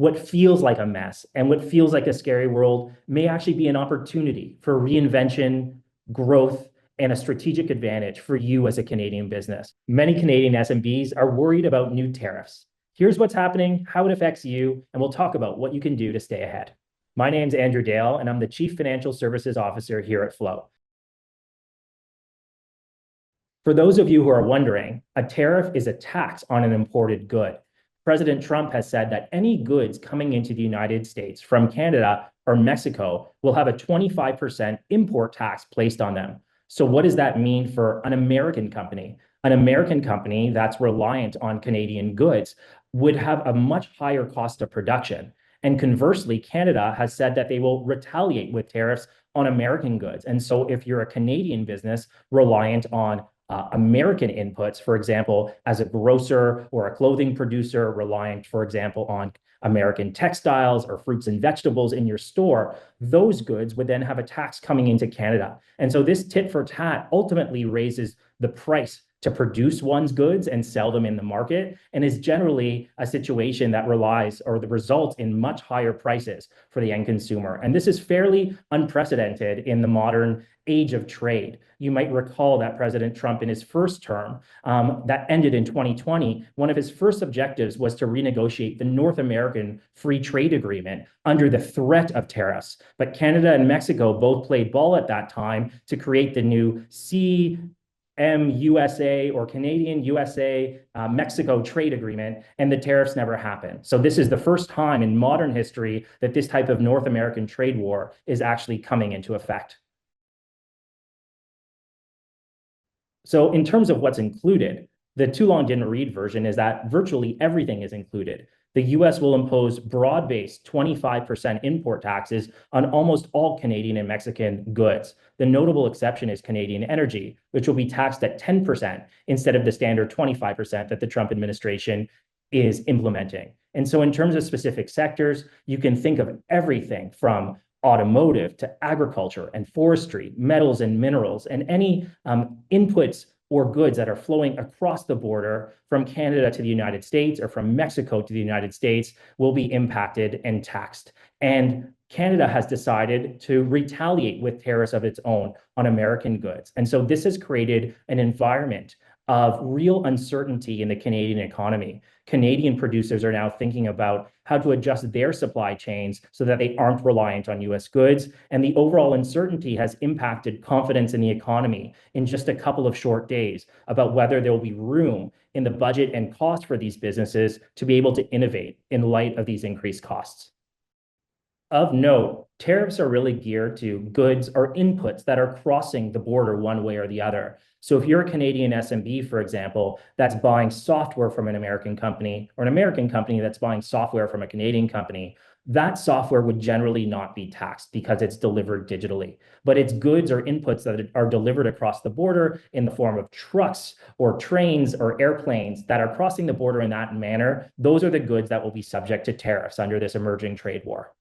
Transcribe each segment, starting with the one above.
what feels like a mess and what feels like a scary world may actually be an opportunity for reinvention, growth, and a strategic advantage for you as a Canadian business. Many Canadian SMBs are worried about new tariffs. Here's what's happening, how it affects you, and we'll talk about what you can do to stay ahead. My name's Andrew Dale, and I'm the Chief Financial Services Officer here at Flow. For those of you who are wondering, a tariff is a tax on an imported good. President Trump has said that any goods coming into the United States from Canada or Mexico will have a 25% import tax placed on them. So what does that mean for an American company? An American company that's reliant on Canadian goods would have a much higher cost of production. And conversely, Canada has said that they will retaliate with tariffs on American goods. And so if you're a Canadian business reliant on American inputs, for example, as a grocer or a clothing producer reliant, for example, on American textiles or fruits and vegetables in your store, those goods would then have a tax coming into Canada. And so this tit for tat ultimately raises the price to produce one's goods and sell them in the market, and is generally a situation that relies or the results in much higher prices for the end consumer. And this is fairly unprecedented in the modern age of trade. You might recall that President Trump in his first term that ended in 2020, one of his first objectives was to renegotiate the North American Free Trade Agreement under the threat of tariffs. But Canada and Mexico both played ball at that time to create the new CMUSA or Canadian USA Mexico trade agreement, and the tariffs never happened. So this is the first time in modern history that this type of North American trade war is actually coming into effect. So in terms of what's included, the too long didn't read version is that virtually everything is included. The US will impose broad-based 25% import taxes on almost all Canadian and Mexican goods. The notable exception is Canadian energy, which will be taxed at 10% instead of the standard 25% that the Trump administration is implementing. And so in terms of specific sectors, you can think of everything from automotive to agriculture and forestry, metals and minerals, and any inputs or goods that are flowing across the border from Canada to the United States or from Mexico to the United States will be impacted and taxed. And Canada has decided to retaliate with tariffs of its own on American goods. And so this has created an environment of real uncertainty in the Canadian economy. Canadian producers are now thinking about how to adjust their supply chains so that they aren't reliant on US goods. And the overall uncertainty has impacted confidence in the economy in just a couple of short days about whether there will be room in the budget and cost for these businesses to be able to innovate in light of these increased costs. Of note, tariffs are really geared to goods or inputs that are crossing the border one way or the other. So if you're a Canadian SMB, for example, that's buying software from an American company, or an American company that's buying software from a Canadian company, that software would generally not be taxed because it's delivered digitally. But it's goods or inputs that are delivered across the border in the form of trucks or trains or airplanes that are crossing the border in that manner. Those are the goods that will be subject to tariffs under this emerging trade war.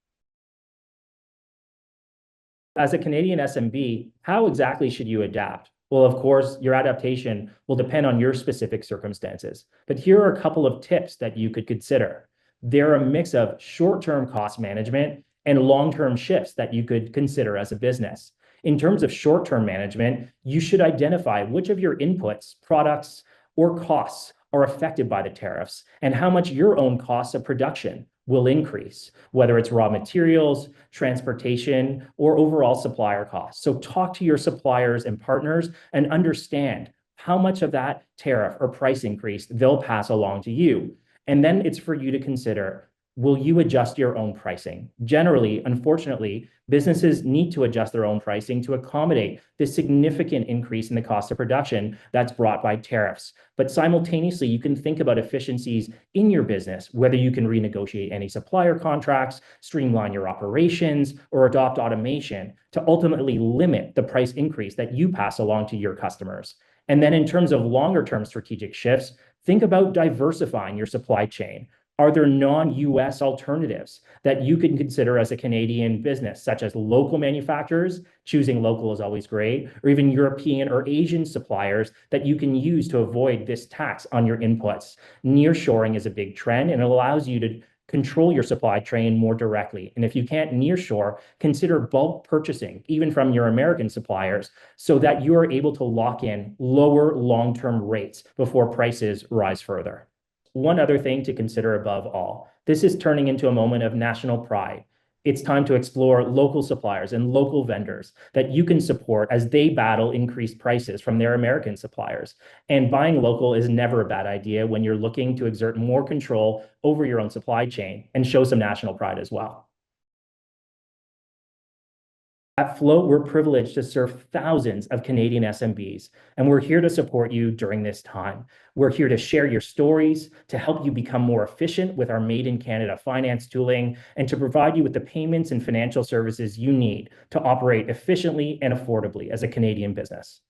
As a Canadian SMB, how exactly should you adapt? Well, of course, your adaptation will depend on your specific circumstances. But here are a couple of tips that you could consider. They're a mix of short-term cost management and long-term shifts that you could consider as a business. In terms of short-term management, you should identify which of your inputs, products, or costs are affected by the tariffs and how much your own costs of production will increase, whether it's raw materials, transportation, or overall supplier costs. So talk to your suppliers and partners and understand how much of that tariff or price increase they'll pass along to you. And then it's for you to consider, will you adjust your own pricing? Generally, unfortunately, businesses need to adjust their own pricing to accommodate the significant increase in the cost of production that's brought by tariffs. But simultaneously, you can think about efficiencies in your business, whether you can renegotiate any supplier contracts, streamline your operations, or adopt automation to ultimately limit the price increase that you pass along to your customers. And then in terms of longer term strategic shifts, think about diversifying your supply chain. Are there non-US alternatives that you can consider as a Canadian business, such as local manufacturers? Choosing local is always great, or even European or Asian suppliers that you can use to avoid this tax on your inputs. Nearshoring is a big trend, and it allows you to control your supply chain more directly. And if you can't nearshore, consider bulk purchasing, even from your American suppliers, so that you are able to lock in lower long-term rates before prices rise further. One other thing to consider above all, this is turning into a moment of national pride. It's time to explore local suppliers and local vendors that you can support as they battle increased prices from their American suppliers. And buying local is never a bad idea when you're looking to exert more control over your own supply chain and show some national pride as well. At Float, we're privileged to serve thousands of Canadian SMBs, and we're here to support you during this time. We're here to share your stories, to help you become more efficient with our Made in Canada finance tooling, and to provide you with the payments and financial services you need to operate efficiently and affordably as a Canadian business.